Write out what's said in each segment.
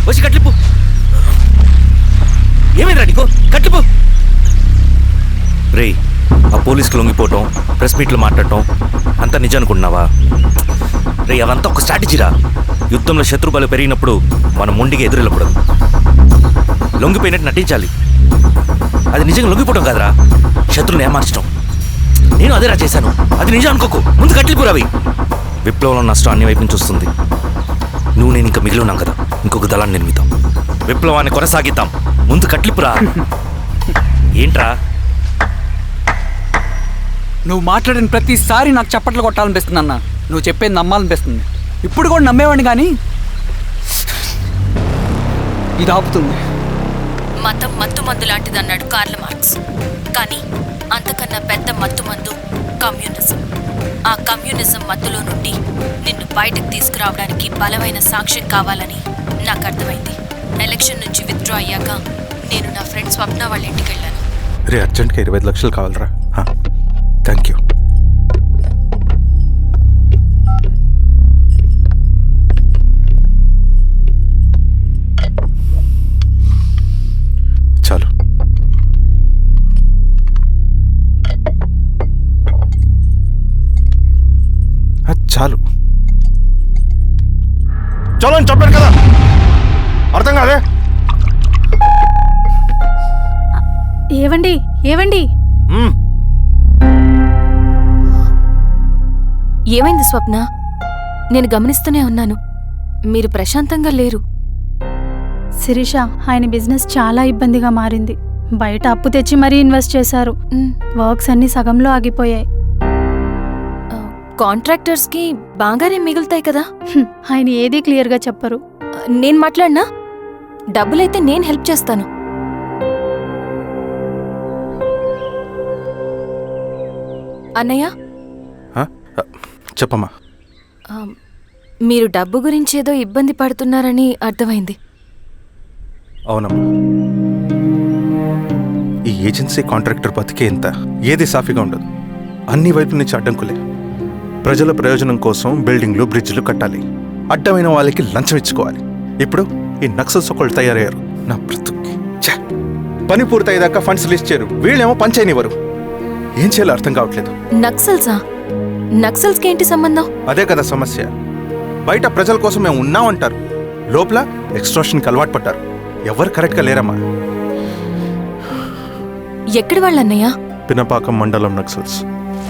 వచ్చి కట్లిప్పు. ఏమైందిరా నీకు? కట్లిప్పు. రేయ్, ఆ పోలీసుకు లొంగిపోవటం, ప్రెస్ మీట్లు మాట్లాడటం అంతా నిజం అనుకుంటున్నావా? రే, అవంతా ఒక స్ట్రాటజీరా. యుద్ధంలో శత్రుబలు పెరిగినప్పుడు మనం మొండిగా ఎదురెళ్ళకూడదు, లొంగిపోయినట్టు నటించాలి. అది నిజంగా లొంగిపోవడం కాదురా, శత్రువుని ఏమార్చడం. నేను అదేరా చేశాను. అది నిజం అనుకోకు. ముందు కట్లిపు రవి. విప్లవంలో నష్టం అన్ని వైపు నుంచి వస్తుంది. నువ్వు నేను ఇంకా మిగిలి ఉన్నాం కదా, ఇంకొక దళాన్ని నిర్మితాం, విప్లవాన్ని కొనసాగిద్దాం. ముందు కట్లిపురా. ఏంట్రా నువ్వు మాట్లాడిన ప్రతిసారి నాకు చప్పట్లు కొట్టాలనిపిస్తుంది అన్న. నువ్వు చెప్పేది నమ్మాలనిపిస్తుంది. ఇప్పుడు కూడా నమ్మేవాడిని, కానీ ఇది ఆపుతుంది. మతం మత్తుమందు లాంటిదన్నాడు కార్ల్ మార్క్స్. కానీ అంతకన్నా పెద్ద మత్తుమందు కమ్యూనిజం. ఆ కమ్యూనిజం మత్తులో నుండి నిన్ను బయటకు తీసుకురావడానికి బలమైన సాక్ష్యం కావాలని నాకు అర్థమైంది. ఎలక్షన్ నుంచి విత్డ్రా అయ్యాక నేను నా ఫ్రెండ్ స్వప్న వాళ్ళ ఇంటికి వెళ్ళాను. రే, అర్జెంట్గా 25 లక్షలు కావాలరా. Thank you. చాలు. చాలు చలో అని చెప్పాను కదా, అర్థం కాదే? ఏవండి ఏవండి, ఏమైంది స్వప్న? నేను గమనిస్తూనే ఉన్నాను, మీరు ప్రశాంతంగా లేరు. శిరీష, ఆయన బిజినెస్ చాలా ఇబ్బందిగా మారింది. బయట అప్పు తెచ్చి మరీ ఇన్వెస్ట్ చేశారు. వర్క్స్ అన్ని సగంలో ఆగిపోయాయి. కాంట్రాక్టర్స్కి బాగానే మిగులుతాయి కదా. ఆయన ఏదీ క్లియర్గా చెప్పరు. నేను మాట్లాడినా డబ్బులైతే నేను హెల్ప్ చేస్తాను. అన్నయ్య, చెప్పమ్మా. మీరు డబ్బు గురించి ఏదో ఇబ్బంది పడుతున్నారని అర్థమైంది. అవునమ్మా, ఈ ఏజెన్సీ కాంట్రాక్టర్ బతికే ఇంత ఏది సాఫీగా ఉండదు. అన్ని వైపుల నుంచి అడ్డంకులే. ప్రజల ప్రయోజనం కోసం బిల్డింగ్లు, బ్రిడ్జ్లు కట్టాలి, అడ్డమైన వాళ్ళకి లంచం ఇచ్చుకోవాలి. ఇప్పుడు ఈ నక్సల్స్ ఒకళ్ళు తయారయ్యారు. నా బ్రతుక్కి పని పూర్తయ్యేదాకా ఫండ్స్ లిస్ట్ చేయరు, వీళ్ళేమో పని చేయనివ్వరు. ఏం చేయాలో అర్థం కావట్లేదు. నక్సల్సా? నక్సల్స్కి ఏంటి సంబంధం? అదే కదా సమస్య. బయట ప్రజల కోసం మేము ఉన్నామంటారు, లోపల ఎక్స్ట్రాషన్కి అలవాటు పడ్డారు. ఎవరు కరెక్ట్గా లేరమ్మా. ఎక్కడి వాళ్ళన్నయ్య? పినపాకం మండలం నక్సల్స్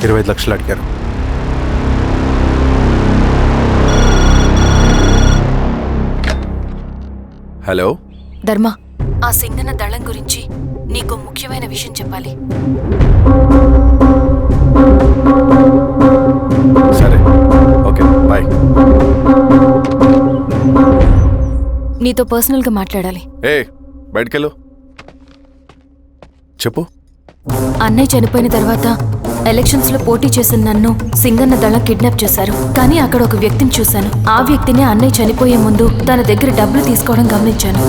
25 లక్షలు అడిగారు. హలో ధర్మ, ఆ సింగన దళం గురించి నీకు ముఖ్యమైన విషయం చెప్పాలి. సరే, ఓకే, బాయ్. నీతో పర్సనల్గా మాట్లాడాలి. బయటకెళ్ళు. చెప్పు. అన్నయ్య చనిపోయిన తర్వాత ఎలక్షన్స్ లో పోటీ చేసిన నన్ను సింగన్న దళం కిడ్నాప్ చేశారు. కానీ అక్కడ ఒక వ్యక్తిని చూశాను. ఆ వ్యక్తినే అన్నయ్య చనిపోయే ముందు తన దగ్గర డబ్బులు తీసుకోవడం గమనించాను.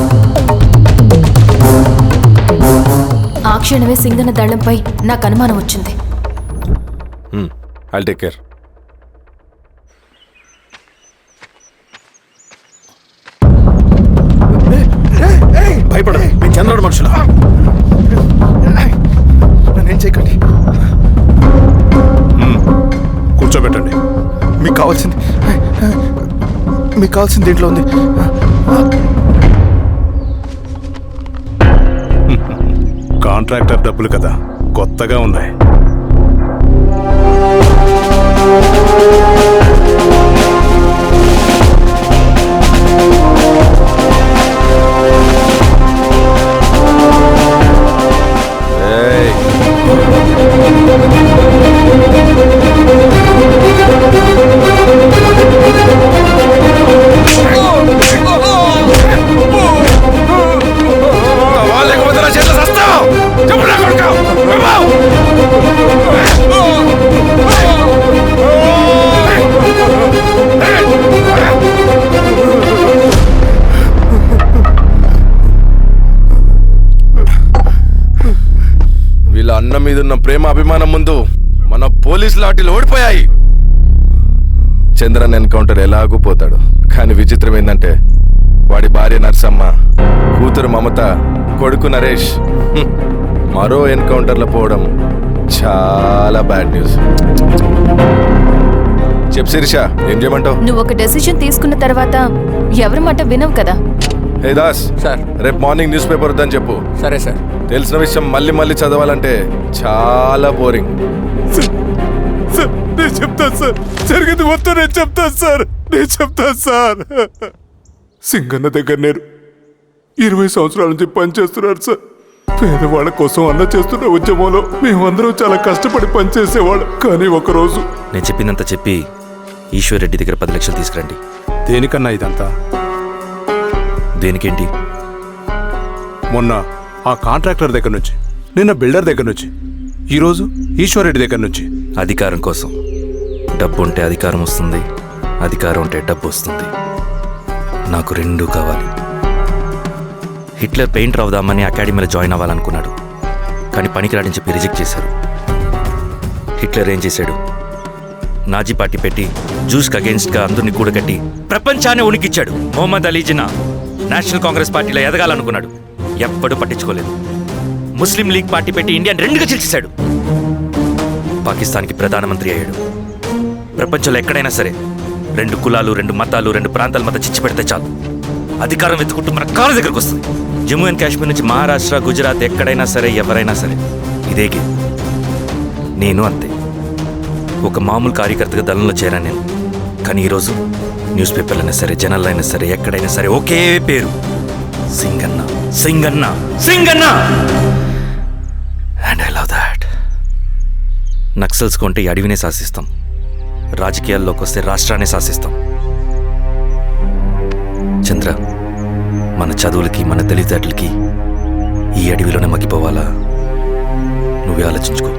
ఆ క్షణమే సింగన్న దళంపై నాకు అనుమానం వచ్చింది. I'll take care. భయపడ, నేను చంద్రుడు మనుషులు. నన్నేం చేయకండి. కూర్చోబెట్టండి. మీకు కావాల్సింది దీంట్లో ఉంది. కాంట్రాక్టర్ డబ్బులు కదా, కొత్తగా ఉన్నాయి. అన్న మీదున్న ప్రేమ అభిమానం ముందు మన పోలీస్ లాఠీలు ఓడిపోయాయి. చంద్రన్ ఎన్కౌంటర్ ఎలాగూ పోతాడు. కానీ విచిత్రం ఏంటంటే వాడి భార్య నర్సమ్మ, కూతురు మమత, కొడుకు నరేష్ మరో ఎన్కౌంటర్లో పోవడం చాలా బ్యాడ్ న్యూస్. చెప్పు శిరీష, ఏం చేయమంటావు? నువ్వు ఒక డెసిషన్ తీసుకున్న తర్వాత ఎవరి మాట వినవు కదా. హే దాస్, సార్. రేపు మార్నింగ్ న్యూస్ పేపర్ వద్దని చెప్పు. సరే సార్. తెలిసిన విషయం మళ్ళీ మళ్ళీ చదవాలంటే చాలా బోరింగ్. నేను చెప్తాను సార్, జరిగింది మొత్తం నేను చెప్తాను సార్. సింగన్న దగ్గర నేను 20 సంవత్సరాల నుంచి పనిచేస్తున్నారు సార్. పేదవాళ్ళ కోసం అన్న చేస్తున్న ఉద్యమంలో మేమందరం చాలా కష్టపడి పనిచేసేవాళ్ళం. కానీ ఒకరోజు నేను చెప్పినంత చెప్పి ఈశ్వర్ రెడ్డి దగ్గర 10 లక్షలు తీసుకురండి. దేనికన్నా ఇదంతా? దేనికేంటి? మొన్న ఆ కాంట్రాక్టర్ దగ్గర నుంచి, నిన్న బిల్డర్ దగ్గర నుంచి, ఈరోజు ఈశ్వర్ రెడ్డి దగ్గర నుంచి. అధికారం కోసం. డబ్బు ఉంటే అధికారం వస్తుంది, అధికారం ఉంటే డబ్బు వస్తుంది. నాకు రెండూ కావాలి. హిట్లర్ పెయింటర్ అవుదామని అకాడమీలో జాయిన్ అవ్వాలనుకున్నాడు, కానీ పనికిరాడని చెప్పి రిజెక్ట్ చేశారు. హిట్లర్ ఏం చేశాడు? నాజీ పార్టీ పెట్టి జూస్కి అగేన్స్ట్గా అందరినీ కూడగట్టి ప్రపంచాన్ని ఉనికిచ్చాడు. మొహమ్మద్ అలీ జిన్నా నేషనల్ కాంగ్రెస్ పార్టీలో ఎదగాలనుకున్నాడు, ఎప్పుడూ పట్టించుకోలేదు. ముస్లిం లీగ్ పార్టీ పెట్టి ఇండియాని రెండుగా చీల్చేశాడు. పాకిస్తాన్కి ప్రధానమంత్రి అయ్యాడు. ప్రపంచంలో ఎక్కడైనా సరే 2 కులాలు, 2 మతాలు, 2 ప్రాంతాల మధ్య చిచ్చు పెడితే చాలు, అధికారం వెతుకుంటూ మన కాళ్ళ దగ్గరకు వస్తుంది. జమ్మూ అండ్ కాశ్మీర్ నుంచి మహారాష్ట్ర, గుజరాత్ ఎక్కడైనా సరే, ఎవరైనా సరే ఇదే గేమ్. నేను అంతే. ఒక మామూలు కార్యకర్తగా దళంలో చేరాను నేను. కానీ ఈరోజు న్యూస్ పేపర్లైనా సరే, జనాల్లో అయినా సరే, ఎక్కడైనా సరే ఒకే పేరు, Singanna, Singanna, Singanna. And I love that. Naxals కొంటే ఈ అడవినే శాసిస్తాం, రాజకీయాల్లోకి వస్తే రాష్ట్రాన్ని శాసిస్తాం. చంద్ర, మన చదువులకి, మన తెలివితేటలకి ఈ అడవిలోనే మగ్గిపోవాలా? నువ్వే ఆలోచించుకో.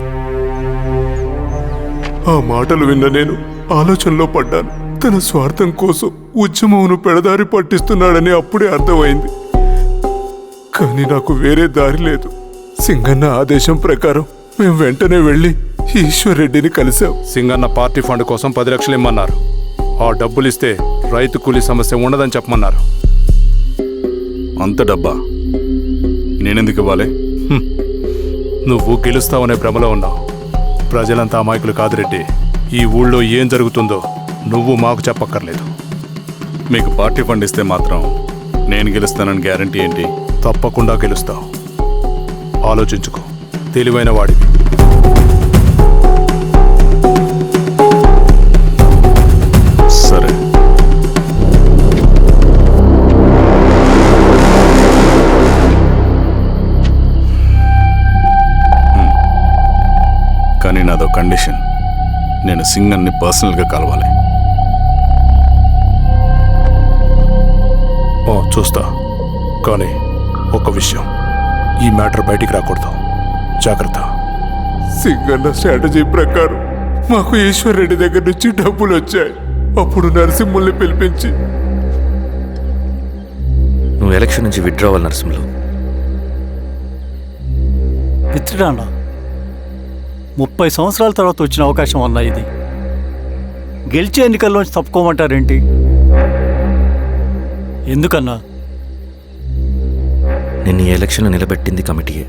ఆ మాటలు విన్న నేను ఆలోచనలో పడ్డాను. తన స్వార్థం కోసం ఉద్యమమును పెడదారి పట్టిస్తున్నాడని అప్పుడే అర్థమైంది. కానీ నాకు వేరే దారి లేదు. సింగన్న ఆదేశం ప్రకారం మేము వెంటనే వెళ్ళి ఈశ్వర్ రెడ్డిని కలిశాం. సింగన్న పార్టీ ఫండ్ కోసం 10 లక్షలు ఇమ్మన్నారు. ఆ డబ్బులు ఇస్తే రైతు కూలీ సమస్య ఉండదని చెప్పమన్నారు. అంత డబ్బా నేనెందుకు ఇవ్వాలి? నువ్వు గెలుస్తావనే భ్రమలో ఉన్నావు. ప్రజలంతా అమాయకులు కాదు రెడ్డి. ఈ ఊళ్ళో ఏం జరుగుతుందో నువ్వు మాకు చెప్పక్కర్లేదు. మీకు పార్టీ ఫండ్ ఇస్తే మాత్రం నేను గెలుస్తానని గ్యారంటీ ఏంటి? తప్పకుండా గెలుస్తావు. ఆలోచించుకో, తెలివైన వాడివి. సరే, కానీ నాదో కండిషన్. నేను సింగన్ని పర్సనల్గా కలవాలి. చూస్తా, కానీ ఒక విషయం, ఈ మ్యాటర్ బయటికి రాకూడదు. జాగ్రత్త. సింగన్న స్ట్రాటజీ ప్రకారం మాకు ఈశ్వర్ రెడ్డి దగ్గర నుంచి డబ్బులు వచ్చాయి. అప్పుడు నరసింహుల్ని పిలిపించి, నువ్వు ఎలక్షన్ నుంచి విత్డ్రా అవ్వాలి నరసింహులు. విత్డ్రానా? 30 సంవత్సరాల తర్వాత వచ్చిన అవకాశం అన్నా ఇది. గెలిచే ఎన్నికల్లోంచి తప్పుకోమంటారేంటి? ఎందుకన్నా? నిన్ను ఈ ఎలక్షన్లో నిలబెట్టింది కమిటీయే,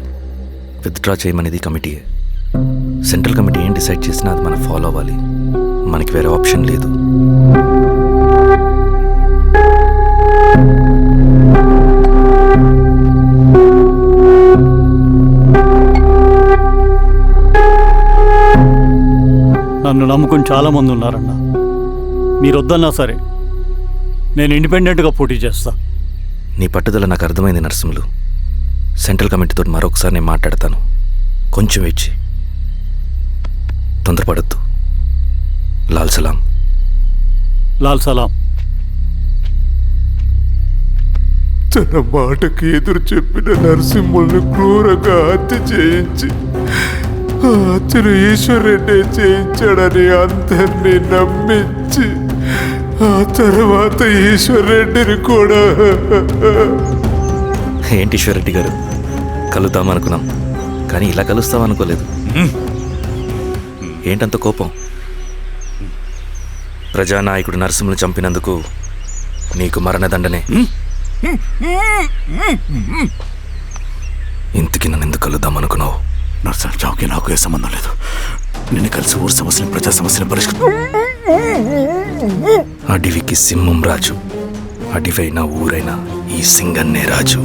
విత్డ్రా చేయమనేది కమిటీయే. సెంట్రల్ కమిటీ ఏం డిసైడ్ చేసినా అది మనం ఫాలో అవ్వాలి. మనకి వేరే ఆప్షన్ లేదు. నన్ను నమ్ముకుని చాలామంది ఉన్నారన్నా. మీరు వద్దన్నా సరే నేను ఇండిపెండెంట్గా పోటీ చేస్తా. నీ పట్టుదల నాకు అర్థమైంది నరసింహులు. సెంట్రల్ కమిటీతో మరొకసారి నేను మాట్లాడతాను. కొంచెం వెచ్చి, తొందరపడద్దు. లాల్ సలాం. లాల్ సలాం. తన మాటకి ఎదురు చెప్పిన నరసింహుల్ని క్రూరంగా హత్య చేయించి, ఆ హత్యను ఈశ్వర్ రెడ్డి చేయించాడని అందరినీ నమ్మించి, ఆ తర్వాత ఈశ్వర్ రెడ్డిని కూడా. ఏంటి ఈశ్వర్ రెడ్డి గారు, కలుద్దామనుకున్నాం కానీ ఇలా కలుస్తామనుకోలేదు. ఏంటంత కోపం? ప్రజానాయకుడు నరసింహులు చంపినందుకు నీకు మరణదండనే. ఇంతకి నన్ను ఎందుకు కలుద్దాం అనుకున్నావు? నర్సల్ చావుకి నాకు ఏ సంబంధం లేదు. నిన్ను కలిసి ఊరు సమస్యలు, ప్రజా సమస్యలు పరిష్కరించు. అడవికి సింహం రాజు, అడవైనా ఊరైనా ఈ సింగన్నే రాజు.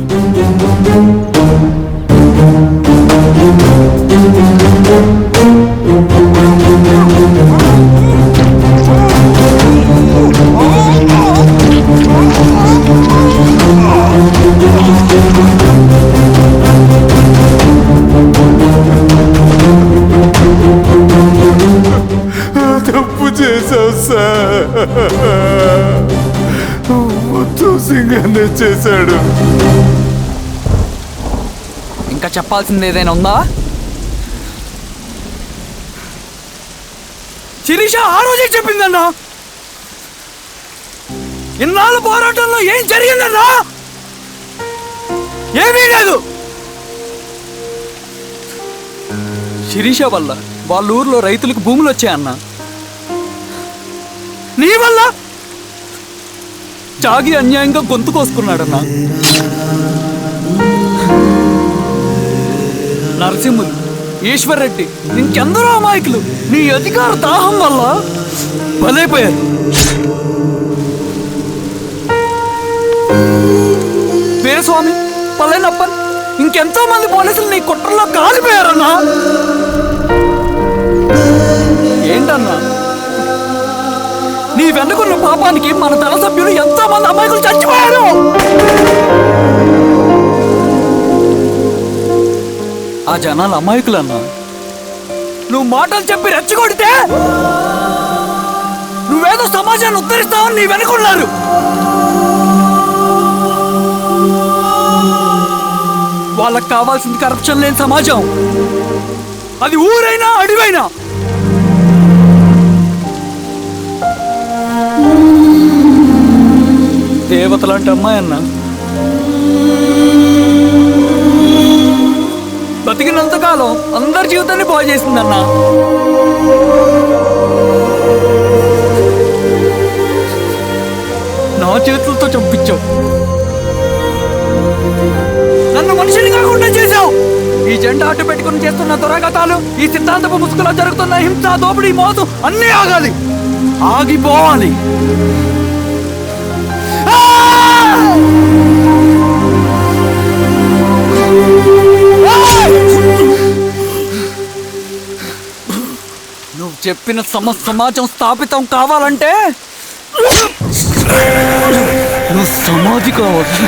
తప్పు చేశావు సార్. మొత్తం సింగన్నే చేశాడు. ఇంకా చెప్పాల్సింది ఏదైనా ఉందా? శిరీష ఆ రోజే చెప్పిందన్నా. ఇన్నాళ్ళ పోరాటంలో ఏం జరిగిందన్నా? ఏమీ లేదు. శిరీష వల్ల వాళ్ళ ఊర్లో రైతులకు భూములు వచ్చాయన్నా. నీ వల్ల చాగి అన్యాయంగా గొంతు కోసుకున్నాడన్నా. నరసింహులు, ఈశ్వర్ రెడ్డి, ఇంకెందరో అమాయకులు నీ అధికార దాహం వల్ల బలైపోయారు. వీరస్వామి, పల్లెనప్పన్, ఇంకెంతో మంది పోలీసులు నీ కుట్రలో కాలిపోయారన్నా. ఏంటన్నా, నీ వెనుకున్న పాపానికి మన దళ సభ్యులు ఎంతో మంది అమాయకులు చచ్చిపోయారు. ఆ జనాలు అమాయకులన్నా. నువ్వు మాటలు చెప్పి రెచ్చగొడితే నువ్వేదో సమాజాన్ని ఉద్ధరిస్తావని నీ వెనుకున్నారు. వాళ్ళకి కావాల్సింది కరప్షన్ లేని సమాజం. అది ఊరైనా అడివైనా. దేవత లాంటి అమ్మాయి అన్న బతికినంతకాలం అందరి జీవితాన్ని బాగు చేసిందన్న. నా చేతులతో చంపించావు. నన్ను మనిషిని కాకుండా చేశావు. ఈ జెండా అడ్డు పెట్టుకుని చేస్తున్న దురాఘాతాలు, ఈ సిద్ధాంతపు ముసుగులో జరుగుతున్న హింస, దోపిడీ, మోసం అన్నీ ఆగాలి, ఆగిపోవాలి. నువ్వు చెప్పిన సమాజం స్థాపితం కావాలంటే నువ్వు సమాధి కావచ్చు.